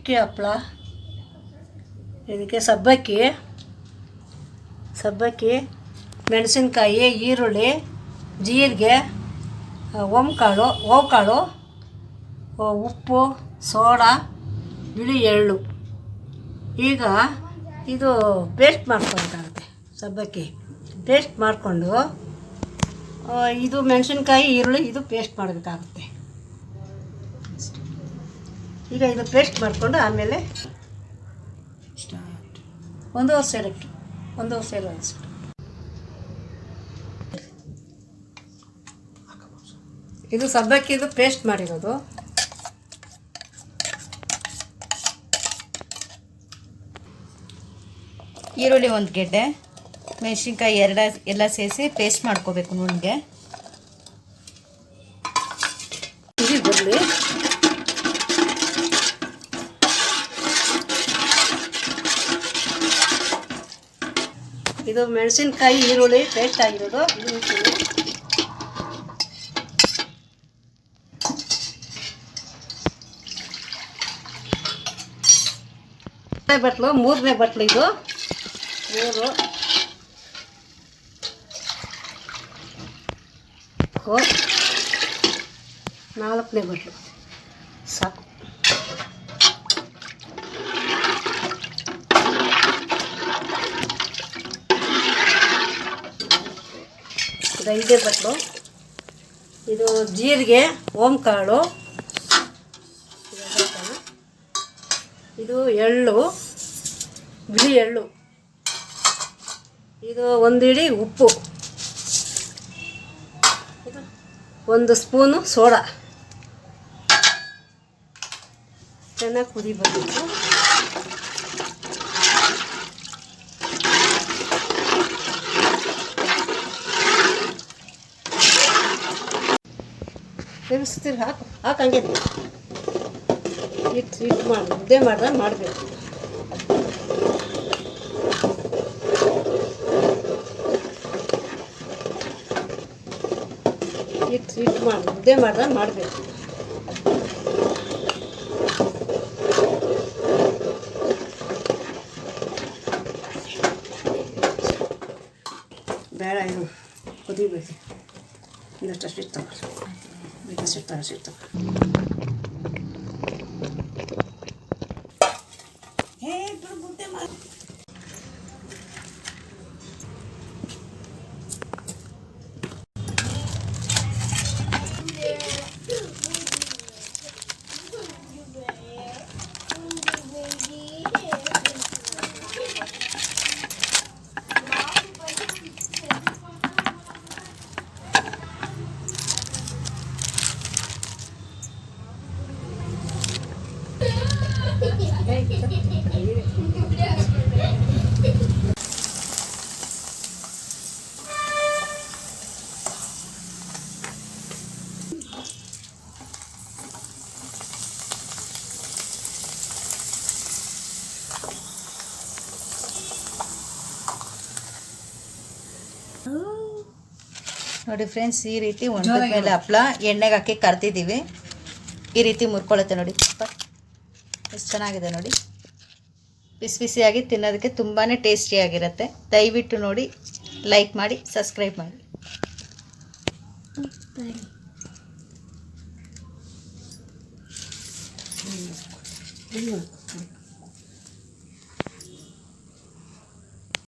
ಅಕ್ಕಿ ಹಪ್ಪಳ, ಇದಕ್ಕೆ ಸಬ್ಬಕ್ಕಿ, ಮೆಣಸಿನ್ಕಾಯಿ, ಈರುಳ್ಳಿ, ಜೀರಿಗೆ, ಓಂಕಾಳು, ಉಪ್ಪು, ಸೋಡಾ, ಬಿಳಿ ಎಳ್ಳು. ಈಗ ಇದು ಪೇಸ್ಟ್ ಮಾಡ್ಕೊಬೇಕಾಗುತ್ತೆ. ಸಬ್ಬಕ್ಕಿ ಪೇಸ್ಟ್ ಮಾಡಿಕೊಂಡು ಇದು ಮೆಣಸಿನ್ಕಾಯಿ, ಈರುಳ್ಳಿ ಇದು ಪೇಸ್ಟ್ ಮಾಡಬೇಕಾಗುತ್ತೆ. ಈಗ ಇದು ಪೇಸ್ಟ್ ಮಾಡಿಕೊಂಡು ಆಮೇಲೆ ಒಂದೂವರೆ ಸೇರು ಇದು ಸಬ್ಬಕ್ಕಿದು ಪೇಸ್ಟ್ ಮಾಡಿರೋದು. ಈರುಳ್ಳಿ 1 ಗೆಡ್ಡೆ, ಮೆಣಸಿನ್ಕಾಯಿ 2 ಎಲ್ಲ ಸೇರಿಸಿ ಪೇಸ್ಟ್ ಮಾಡ್ಕೋಬೇಕು ನುಣ್ಣಗೆ. ಬರಲಿ ಇದು ಮೆಣಸಿನ್ಕಾಯಿ, ಈರುಳ್ಳಿ ಪೇಸ್ಟ್ ಆಗಿರೋದು. ಇದು ಮೂರನೇ ಬಟ್ಲು ಇದು 3 4ನೇ ಬಟ್ಲು ಸಾಕು. ಇದು 5ನೇ ಬಟ್ಲು. ಇದು ಜೀರಿಗೆ, ಓಂಕಾಳು, ಇದು ಎಳ್ಳು, ಬಿಳಿ ಎಳ್ಳು, ಇದು 1 ಹಿಡಿ ಉಪ್ಪು, ಇದು 1 ಸ್ಪೂನು ಸೋಡಾ. ಚೆನ್ನಾಗಿ ಕುದಿ ಬರಬೇಕು. ನೆನೆಸ್ತೀರಿ ಹಾಕಂಗೆ ಹಿಟ್ಟು ಮಾಡಿ ಮುದ್ದೆ ಮಾಡ್ದಂಗೆ ಮಾಡಬೇಕು. ಹಿಟ್ಟು ಮಾಡಿ ಮುದ್ದೆ ಮಾಡ್ದಂಗೆ ಮಾಡಬೇಕು. ಬೇಡ ಇದು ಕುದಿಬೇಕು. ಇನ್ನಷ್ಟು ಸಿಟ್ಟು ನೋಡಿ ಫ್ರೆಂಡ್ಸ್, ಈ ರೀತಿ ಒಂದ್ರ ಮೇಲೆ ಹಪ್ಪಳ ಎಣ್ಣೆಗೆ ಹಾಕಿ ಕರ್ತಿದ್ದೀವಿ. ಈ ರೀತಿ ಮುರ್ಕೊಳ್ಳುತ್ತೆ ನೋಡಿ. ಎಷ್ಟು ಚೆನ್ನಾಗಿದೆ ನೋಡಿ. ಬಿಸಿ ಬಿಸಿಯಾಗಿ ತಿನ್ನೋದಕ್ಕೆ ತುಂಬಾ ಟೇಸ್ಟಿಯಾಗಿರುತ್ತೆ. ದಯವಿಟ್ಟು ನೋಡಿ, ಲೈಕ್ ಮಾಡಿ, ಸಬ್ಸ್ಕ್ರೈಬ್ ಮಾಡಿ.